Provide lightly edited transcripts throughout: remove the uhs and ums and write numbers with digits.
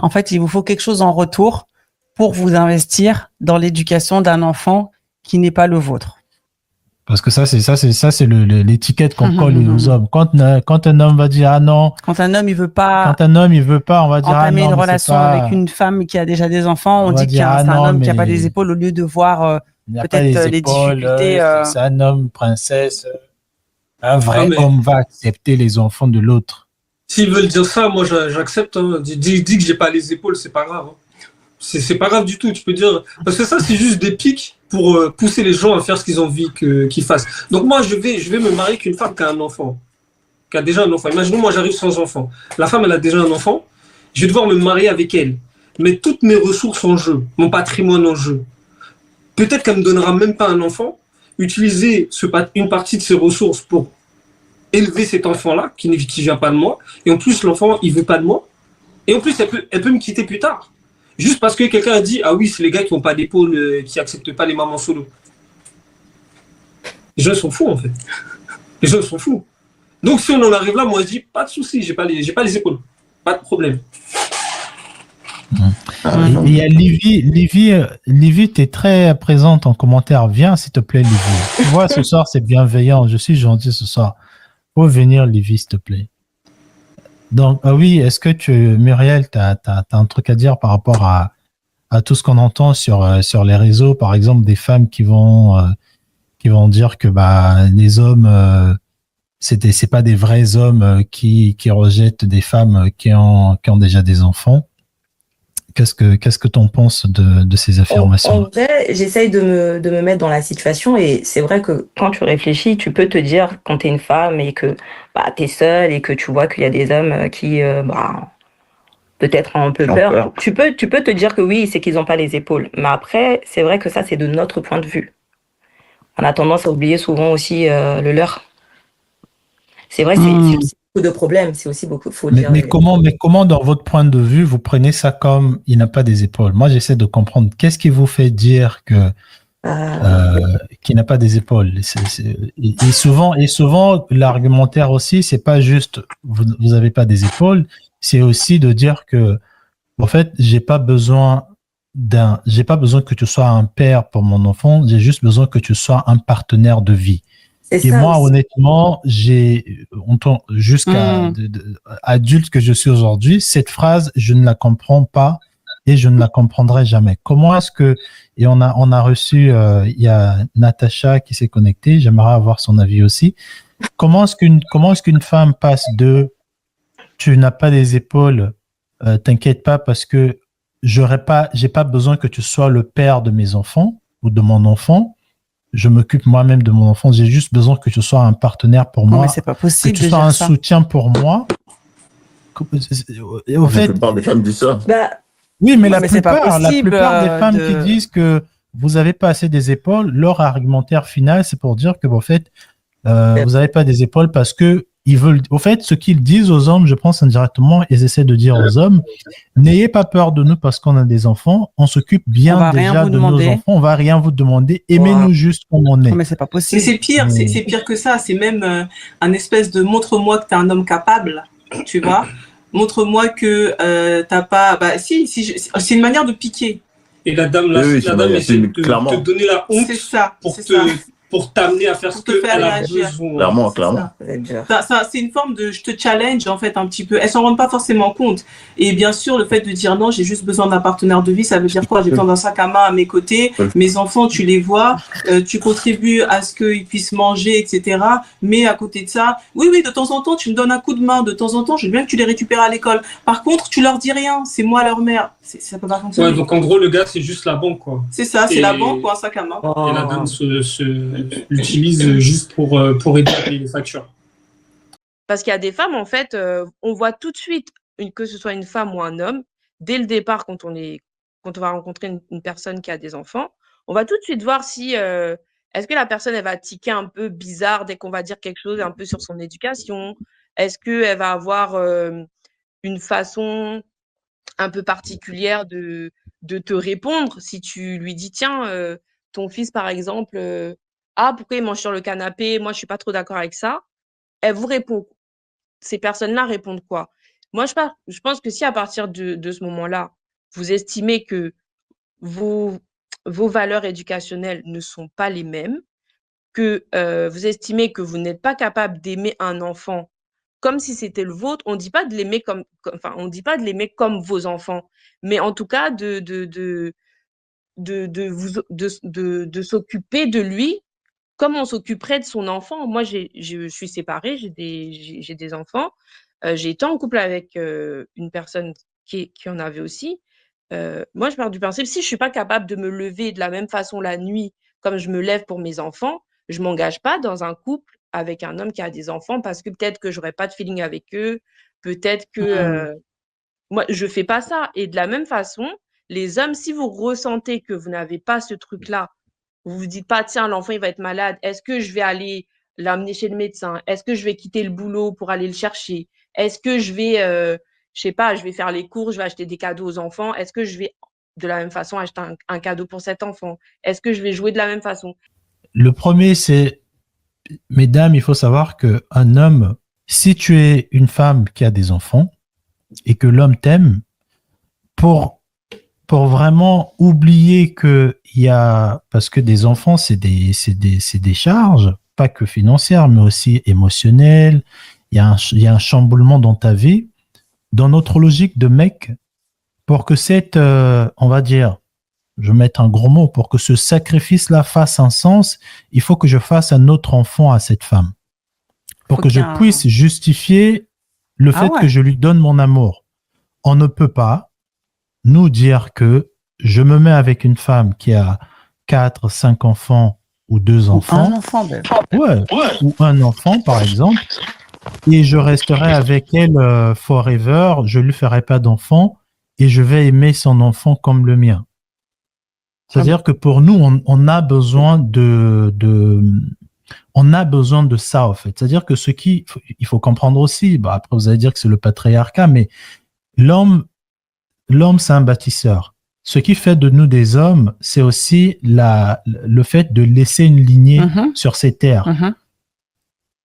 En fait, il vous faut quelque chose en retour pour vous investir dans l'éducation d'un enfant qui n'est pas le vôtre. Parce que ça, c'est l'étiquette qu'on colle aux hommes. Quand un homme va dire, ah non. Quand un homme, il veut pas. Quand un homme, il veut pas, on va dire, ah non. Entamer une relation avec une femme qui a déjà des enfants, on dit que c'est un homme qui a pas les épaules au lieu de voir peut-être les difficultés. C'est un homme, princesse. Un vrai homme va accepter les enfants de l'autre. S'ils veulent dire ça, moi, j'accepte. Hein. Dis que j'ai pas les épaules, c'est pas grave. Hein. C'est pas grave du tout, tu peux dire. Parce que ça, c'est juste des pics pour pousser les gens à faire ce qu'ils ont envie qu'ils fassent. Donc moi, je vais me marier avec une femme qui a un enfant. Qui a déjà un enfant. Imaginons, moi, j'arrive sans enfant. La femme, elle a déjà un enfant. Je vais devoir me marier avec elle. Mais toutes mes ressources en jeu, mon patrimoine en jeu. Peut-être qu'elle me donnera même pas un enfant. Utiliser une partie de ses ressources pour élever cet enfant-là, qui ne vient pas de moi. Et en plus, l'enfant, il veut pas de moi. Et en plus, elle peut me quitter plus tard. Juste parce que quelqu'un a dit, ah oui, c'est les gars qui n'ont pas d'épaule, qui acceptent pas les mamans solo. Les gens sont fous, en fait. Les gens sont fous. Donc, si on en arrive là, moi, je dis, pas de souci, j'ai pas les épaules. Pas de problème. Il y a Livy, tu es très présente en commentaire. Viens, s'il te plaît, Livy. Tu vois, ce soir, c'est bienveillant. Je suis gentil ce soir. Faut venir, Livy, s'il te plaît. Donc, oui, est-ce que Muriel, tu as un truc à dire par rapport à tout ce qu'on entend sur les réseaux, par exemple, des femmes qui vont dire que les hommes, c'est pas des vrais hommes qui rejettent des femmes qui ont déjà des enfants. Qu'est-ce que tu en penses de ces affirmations? En vrai, j'essaye de me mettre dans la situation et c'est vrai que quand tu réfléchis, tu peux te dire quand tu es une femme et que tu es seule et que tu vois qu'il y a des hommes qui peut-être ont un peu peur. Tu peux te dire que oui, c'est qu'ils n'ont pas les épaules. Mais après, c'est vrai que ça, c'est de notre point de vue. On a tendance à oublier souvent aussi le leur. C'est vrai, c'est aussi beaucoup de problèmes, c'est aussi beaucoup. Mais comment, dans votre point de vue, vous prenez ça comme il n'a pas des épaules? Moi, j'essaie de comprendre. Qu'est-ce qui vous fait dire qu'il n'a pas des épaules? Et souvent, l'argumentaire aussi, c'est pas juste vous avez pas des épaules, c'est aussi de dire que, en fait, j'ai pas besoin que tu sois un père pour mon enfant, j'ai juste besoin que tu sois un partenaire de vie. Et moi, honnêtement, jusqu'à adulte que je suis aujourd'hui, cette phrase, je ne la comprends pas et je ne la comprendrai jamais. Comment est-ce que, et on a reçu, il y a Natacha qui s'est connectée, j'aimerais avoir son avis aussi. Comment est-ce qu'une femme passe de tu n'as pas les épaules, t'inquiète pas parce que j'ai pas besoin que tu sois le père de mes enfants ou de mon enfant. Je m'occupe moi-même de mon enfant. J'ai juste besoin que tu sois un partenaire pour moi. Mais c'est pas possible. Que tu sois un soutien pour moi. La plupart des femmes disent ça. Oui, mais la plupart des femmes qui disent que vous n'avez pas assez des épaules, leur argumentaire final, c'est pour dire que, en fait, vous n'avez pas des épaules parce que ils veulent, au fait, ce qu'ils disent aux hommes, je pense indirectement, ils essaient de dire aux hommes, n'ayez pas peur de nous parce qu'on a des enfants, on s'occupe bien déjà de nos enfants, on va rien vous demander, aimez-nous juste comme on est. Mais c'est pas possible. Mais c'est pire, c'est pire que ça, c'est même un espèce de montre-moi que t'es un homme capable, tu vois, montre-moi que t'as pas, c'est une manière de piquer. Et la dame essaie de te donner la honte pour t'amener à faire ce qu'elle a besoin. Clairement. C'est une forme de je te challenge en fait un petit peu. Elles s'en rendent pas forcément compte. Et bien sûr, le fait de dire non, j'ai juste besoin d'un partenaire de vie, ça veut dire quoi? J'ai besoin d'un sac à main à mes côtés. Mes enfants, tu les vois, tu contribues à ce qu'ils puissent manger, etc. Mais à côté de ça, oui, de temps en temps, tu me donnes un coup de main. De temps en temps, je veux bien que tu les récupères à l'école. Par contre, tu leur dis rien. C'est moi leur mère. Ça peut pas fonctionner. Ouais, donc en gros, le gars, c'est juste la banque, quoi. C'est ça, c'est la banque ou un sac à main. Et la dame l'utilise juste pour aider à payer les factures. Parce qu'il y a des femmes, en fait, on voit tout de suite, que ce soit une femme ou un homme, dès le départ, quand on va rencontrer une personne qui a des enfants, on va tout de suite voir si est-ce que la personne elle va tiquer un peu bizarre dès qu'on va dire quelque chose un peu sur son éducation. Est-ce qu'elle va avoir une façon un peu particulière de te répondre si tu lui dis tiens, ton fils par exemple, pourquoi il mange sur le canapé? Moi, je suis pas trop d'accord avec ça. Elle vous répond. Ces personnes-là répondent quoi? Moi, je pense que si à partir de ce moment-là, vous estimez que vos valeurs éducationnelles ne sont pas les mêmes, que, vous estimez que vous n'êtes pas capable d'aimer un enfant comme si c'était le vôtre, on dit pas de l'aimer enfin, on dit pas de l'aimer comme vos enfants, mais en tout cas de s'occuper de lui comme on s'occuperait de son enfant. Moi, je suis séparée, j'ai des enfants. J'ai été en couple avec une personne qui en avait aussi. Moi, je pars du principe, si je suis pas capable de me lever de la même façon la nuit, comme je me lève pour mes enfants, je m'engage pas dans un couple avec un homme qui a des enfants parce que peut-être que j'aurais pas de feeling avec eux, peut-être que moi, je fais pas ça. Et de la même façon, les hommes, si vous ressentez que vous n'avez pas ce truc-là, vous vous dites pas, tiens, l'enfant, il va être malade. Est-ce que je vais aller l'amener chez le médecin? Est-ce que je vais quitter le boulot pour aller le chercher? Est-ce que je vais, je sais pas, je vais faire les courses, je vais acheter des cadeaux aux enfants? Est-ce que je vais, de la même façon, acheter un cadeau pour cet enfant? Est-ce que je vais jouer de la même façon? Le premier, c'est, mesdames, il faut savoir qu'un homme, si tu es une femme qui a des enfants et que l'homme t'aime, pour vraiment oublier qu'il y a, parce que des enfants, c'est des charges, pas que financières, mais aussi émotionnelles. Il y a un chamboulement dans ta vie. Dans notre logique de mec, pour que on va dire, je vais mettre un gros mot, pour que ce sacrifice-là fasse un sens, il faut que je fasse un autre enfant à cette femme. Pour que je puisse justifier le fait que je lui donne mon amour. On ne peut pas nous dire que je me mets avec une femme qui a 4, 5 enfants ou 2 enfants. Un enfant, ben. Ou un enfant, par exemple, et je resterai avec elle forever, je lui ferai pas d'enfant et je vais aimer son enfant comme le mien. C'est-à-dire que pour nous, on a besoin on a besoin de ça, en fait. C'est-à-dire que il faut comprendre aussi, bah, après vous allez dire que c'est le patriarcat, mais l'homme, c'est un bâtisseur. Ce qui fait de nous des hommes, c'est aussi le fait de laisser une lignée sur ces terres.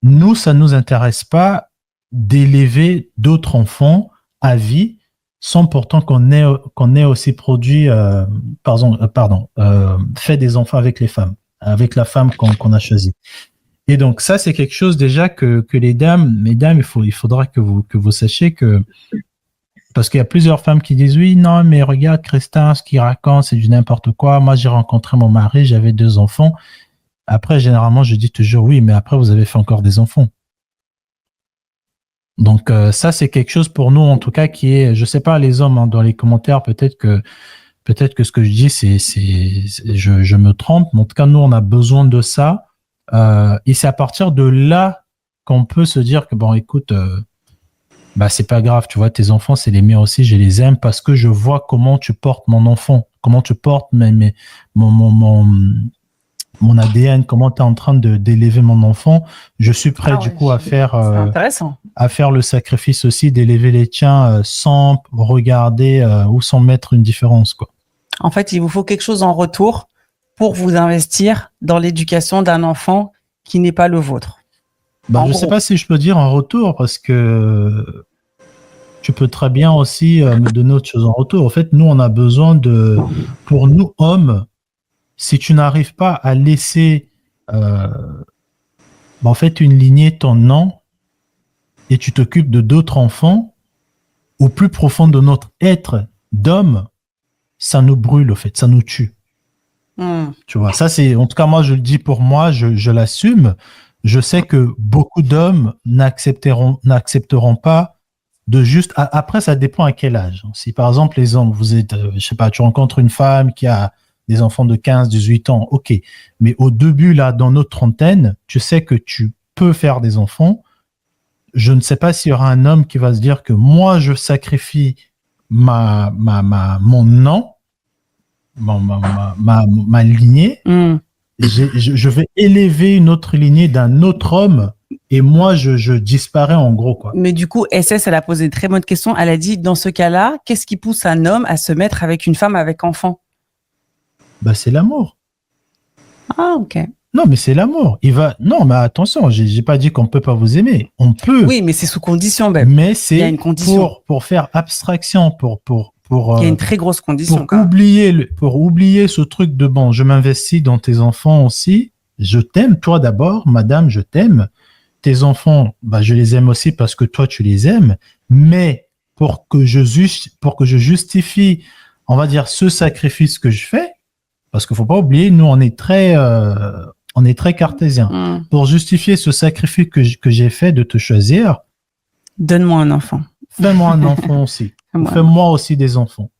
Nous, ça ne nous intéresse pas d'élever d'autres enfants à vie sans pourtant qu'on ait aussi produit, fait des enfants avec les femmes, avec la femme qu'on a choisie. Et donc ça, c'est quelque chose déjà que les dames, mesdames, il faudra que vous sachiez que, parce qu'il y a plusieurs femmes qui disent oui, non, mais regarde Christin, ce qu'il raconte, c'est du n'importe quoi. Moi, j'ai rencontré mon mari, j'avais 2 enfants. Après, généralement, je dis toujours oui, mais après, vous avez fait encore des enfants. Donc ça, c'est quelque chose pour nous, en tout cas, qui est, je sais pas, les hommes, hein, dans les commentaires, peut-être que ce que je dis, je me trompe, mais en tout cas, nous, on a besoin de ça. Et c'est à partir de là qu'on peut se dire que, bon, écoute, bah, c'est pas grave, tu vois, tes enfants, c'est les miens aussi, je les aime parce que je vois comment tu portes mon enfant, comment tu portes mon ADN, comment tu es en train d'élever mon enfant. Je suis prêt, du coup, à faire le sacrifice aussi d'élever les tiens sans regarder ou sans mettre une différence, quoi. En fait, il vous faut quelque chose en retour pour vous investir dans l'éducation d'un enfant qui n'est pas le vôtre. Bah, je sais pas si je peux dire en retour, parce que tu peux très bien aussi me donner autre chose en retour. En fait, nous, on a besoin pour nous, hommes, si tu n'arrives pas à laisser en fait une lignée ton nom et tu t'occupes de d'autres enfants, au plus profond de notre être d'homme, ça nous brûle, en fait, ça nous tue. Tu vois, ça c'est, en tout cas, moi je le dis pour moi, je l'assume. Je sais que beaucoup d'hommes n'accepteront pas de juste. Après, ça dépend à quel âge. Si par exemple les hommes, vous êtes, je sais pas, tu rencontres une femme qui a des enfants de 15, 18 ans, ok. Mais au début, là, dans notre trentaine, tu sais que tu peux faire des enfants. Je ne sais pas s'il y aura un homme qui va se dire que moi, je sacrifie mon nom, ma lignée. Je vais élever une autre lignée d'un autre homme et moi, je disparais en gros, quoi. Mais du coup, SS, elle a posé une très bonne question. Elle a dit, dans ce cas-là, qu'est-ce qui pousse un homme à se mettre avec une femme avec enfant? Bah, c'est l'amour. Ah, ok. Non, mais c'est l'amour. Non, mais attention, j'ai pas dit qu'on peut pas vous aimer. On peut. Oui, mais c'est sous condition, Ben. Mais Il y a c'est une condition. pour faire abstraction, Il y a une très grosse condition. pour oublier ce truc de bon, je m'investis dans tes enfants aussi. Je t'aime, toi d'abord, madame, je t'aime. Tes enfants, je les aime aussi parce que toi, tu les aimes. Mais pour que je justifie, on va dire, ce sacrifice que je fais, parce qu'il faut pas oublier, nous, on est très cartésien. Pour justifier ce sacrifice que j'ai fait de te choisir, donne-moi un enfant. fais-moi un enfant aussi. Fais-moi aussi des enfants.